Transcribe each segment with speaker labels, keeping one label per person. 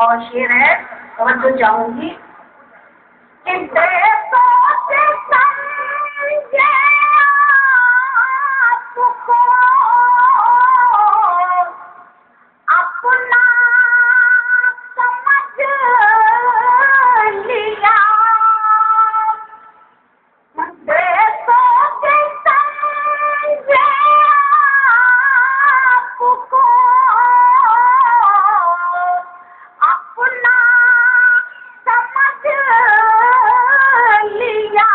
Speaker 1: और शेर है, तवज्जो चाहूंगी कि देशों से समझे आपको अपना समझ लिया, देशों से समझे आपको अपना समझ लिया,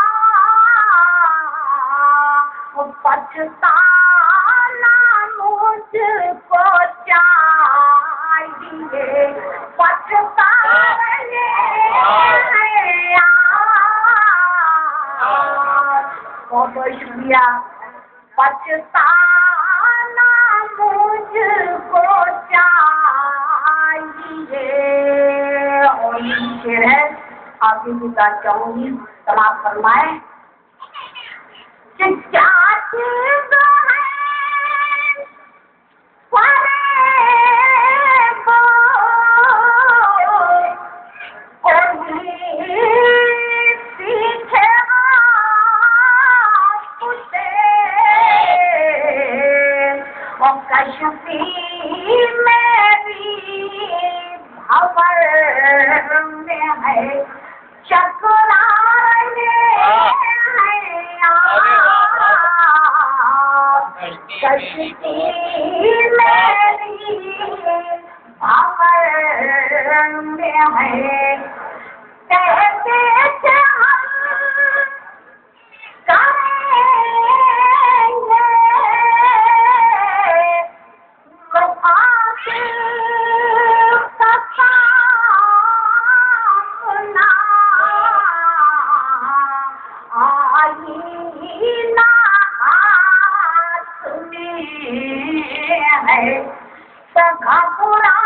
Speaker 1: पछताना मुझको चाहिए, पछताने बहुत बहुत शुक्रिया। पछताना मुझको चाहिए और ये शेर है, आपकी गुजारिश चाहूंगी समाप्त फरमाए कि क्या चीज है फरेब कोई सीखे आपसे और कश्फी मेरी भंवर में है, चकराने कश्फी मेरी भंवर में है, कहते थे हम करेंगे मुआफ़िर का सामना, आईना हाथ में है, सघा पूरा